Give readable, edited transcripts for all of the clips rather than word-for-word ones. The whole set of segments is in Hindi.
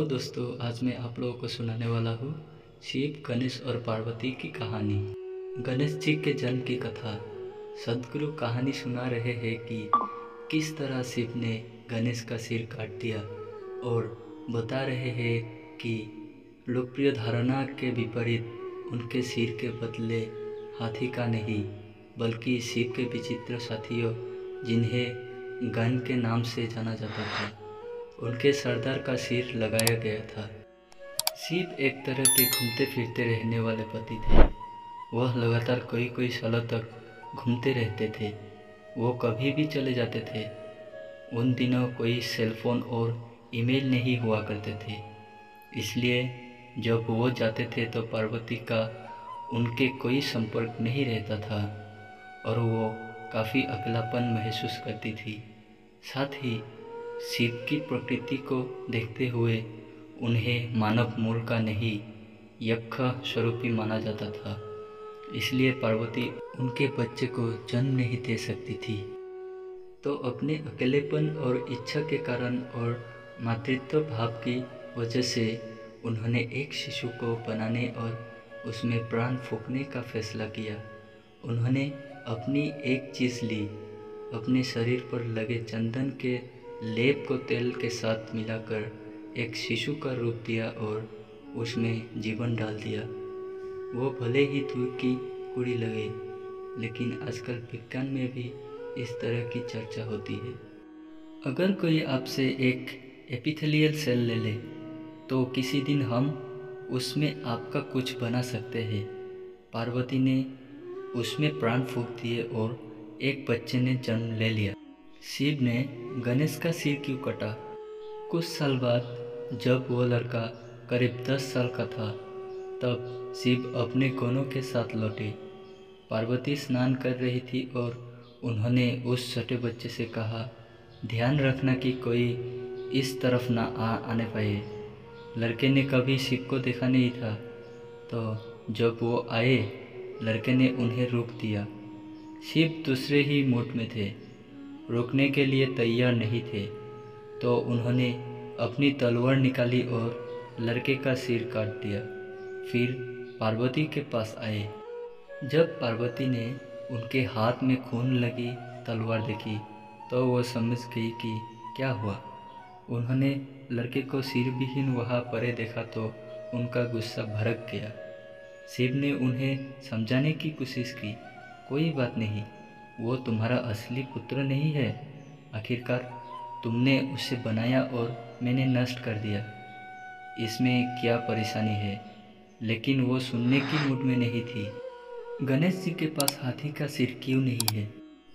दोस्तों, आज मैं आप लोगों को सुनाने वाला हूँ शिव, गणेश और पार्वती की कहानी। गणेश जी के जन्म की कथा। सदगुरु कहानी सुना रहे हैं कि किस तरह शिव ने गणेश का सिर काट दिया और बता रहे हैं कि लोकप्रिय धारणा के विपरीत उनके सिर के बदले हाथी का नहीं बल्कि शिव के विचित्र साथियों, जिन्हें गण के नाम से जाना जाता था, उनके सरदार का सिर लगाया गया था। शिव एक तरह के घूमते फिरते रहने वाले पति थे। वह लगातार कई सालों तक घूमते रहते थे। वो कभी भी चले जाते थे। उन दिनों कोई सेलफोन और ईमेल नहीं हुआ करते थे, इसलिए जब वो जाते थे तो पार्वती का उनके कोई संपर्क नहीं रहता था और वो काफ़ी अकेलापन महसूस करती थी। साथ ही शिव की प्रकृति को देखते हुए उन्हें मानव मूल का नहीं, यक्ष स्वरूपी माना जाता था, इसलिए पार्वती उनके बच्चे को जन्म नहीं दे सकती थी। तो अपने अकेलेपन और इच्छा के कारण और मातृत्व भाव की वजह से उन्होंने एक शिशु को बनाने और उसमें प्राण फूंकने का फैसला किया। उन्होंने अपनी एक चीज़ ली, अपने शरीर पर लगे चंदन के लेप को तेल के साथ मिलाकर एक शिशु का रूप दिया और उसमें जीवन डाल दिया। वो भले ही दूर की कुड़ी लगे, लेकिन आजकल विज्ञान में भी इस तरह की चर्चा होती है। अगर कोई आपसे एक एपिथेलियल सेल ले ले तो किसी दिन हम उसमें आपका कुछ बना सकते हैं। पार्वती ने उसमें प्राण फूंक दिए और एक बच्चे ने जन्म ले लिया। शिव ने गणेश का सिर क्यों कटा? कुछ साल बाद जब वो लड़का करीब 10 साल का था, तब शिव अपने गणों के साथ लौटे। पार्वती स्नान कर रही थी और उन्होंने उस छोटे बच्चे से कहा, ध्यान रखना कि कोई इस तरफ ना आने पाए। लड़के ने कभी शिव को देखा नहीं था, तो जब वो आए, लड़के ने उन्हें रोक दिया। शिव दूसरे ही मूड में थे, रोकने के लिए तैयार नहीं थे, तो उन्होंने अपनी तलवार निकाली और लड़के का सिर काट दिया। फिर पार्वती के पास आए। जब पार्वती ने उनके हाथ में खून लगी तलवार देखी तो वो समझ गई कि क्या हुआ। उन्होंने लड़के को सिर विहीन वहाँ पड़े देखा तो उनका गुस्सा भड़क गया। शिव ने उन्हें समझाने की कोशिश की, कोई बात नहीं, वो तुम्हारा असली पुत्र नहीं है। आखिरकार तुमने उसे बनाया और मैंने नष्ट कर दिया, इसमें क्या परेशानी है? लेकिन वो सुनने की मूड में नहीं थी। गणेश जी के पास हाथी का सिर क्यों नहीं है?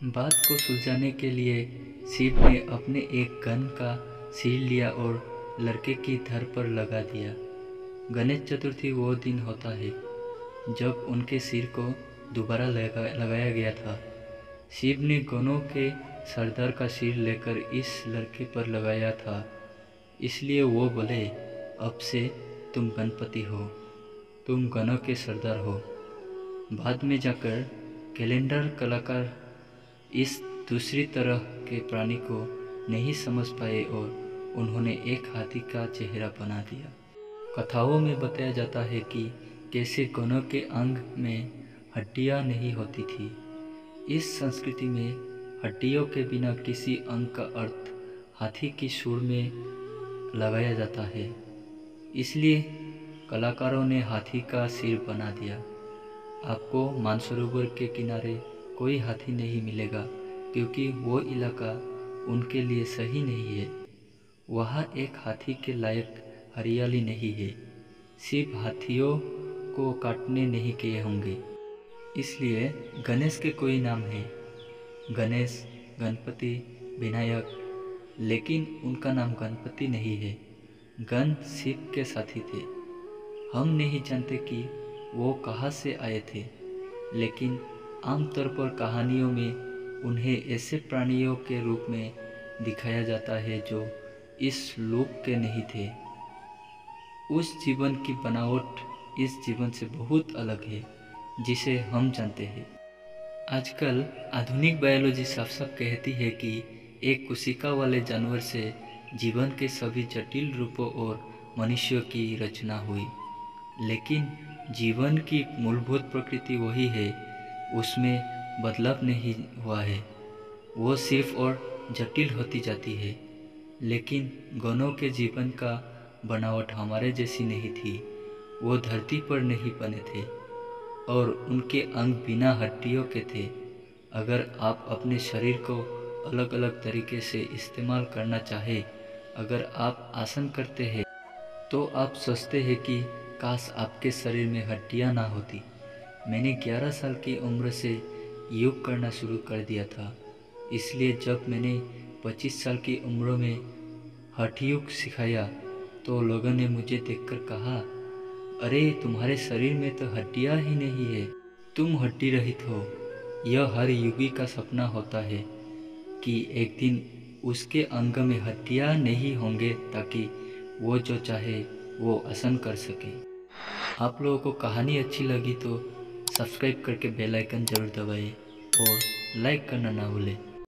बात को सुलझाने के लिए शिव ने अपने एक गण का सिर लिया और लड़के की धड़ पर लगा दिया। गणेश चतुर्थी वो दिन होता है जब उनके सिर को दोबारा लगाया गया था। शिव ने गणों के सरदार का सिर लेकर इस लड़के पर लगाया था, इसलिए वो बोले, अब से तुम गणपति हो, तुम गणों के सरदार हो। बाद में जाकर कैलेंडर कलाकार इस दूसरी तरह के प्राणी को नहीं समझ पाए और उन्होंने एक हाथी का चेहरा बना दिया। कथाओं में बताया जाता है कि कैसे गणों के अंग में हड्डियां नहीं होती थी। इस संस्कृति में हड्डियों के बिना किसी अंग का अर्थ हाथी की सूंड में लगाया जाता है, इसलिए कलाकारों ने हाथी का सिर बना दिया। आपको मानसरोवर के किनारे कोई हाथी नहीं मिलेगा, क्योंकि वो इलाका उनके लिए सही नहीं है। वहाँ एक हाथी के लायक हरियाली नहीं है। शिव हाथियों को काटने नहीं किए होंगे, इसलिए गणेश के कोई नाम है, गणेश, गणपति, विनायक, लेकिन उनका नाम गणपति नहीं है। गण शिव के साथी थे। हम नहीं जानते कि वो कहाँ से आए थे, लेकिन आमतौर पर कहानियों में उन्हें ऐसे प्राणियों के रूप में दिखाया जाता है जो इस लोक के नहीं थे। उस जीवन की बनावट इस जीवन से बहुत अलग है जिसे हम जानते हैं। आजकल आधुनिक बायोलॉजी साफ साफ कहती है कि एक कोशिका वाले जानवर से जीवन के सभी जटिल रूपों और मनुष्य की रचना हुई, लेकिन जीवन की मूलभूत प्रकृति वही है, उसमें बदलाव नहीं हुआ है। वो सिर्फ और जटिल होती जाती है। लेकिन गणों के जीवन का बनावट हमारे जैसी नहीं थी। वो धरती पर नहीं बने थे और उनके अंग बिना हड्डियों के थे। अगर आप अपने शरीर को अलग अलग तरीके से इस्तेमाल करना चाहे, अगर आप आसन करते हैं तो आप सोचते हैं कि काश आपके शरीर में हड्डियां ना होती। मैंने 11 साल की उम्र से योग करना शुरू कर दिया था, इसलिए जब मैंने 25 साल की उम्र में हठ योग सिखाया तो लोगों ने मुझे देखकर कहा, अरे तुम्हारे शरीर में तो हड्डियां ही नहीं है, तुम हड्डी रहित हो। यह हर योगी का सपना होता है कि एक दिन उसके अंग में हड्डियां नहीं होंगे ताकि वो जो चाहे वो आसन कर सके। आप लोगों को कहानी अच्छी लगी तो सब्सक्राइब करके बेल आइकन जरूर दबाएं और लाइक करना ना भूलें।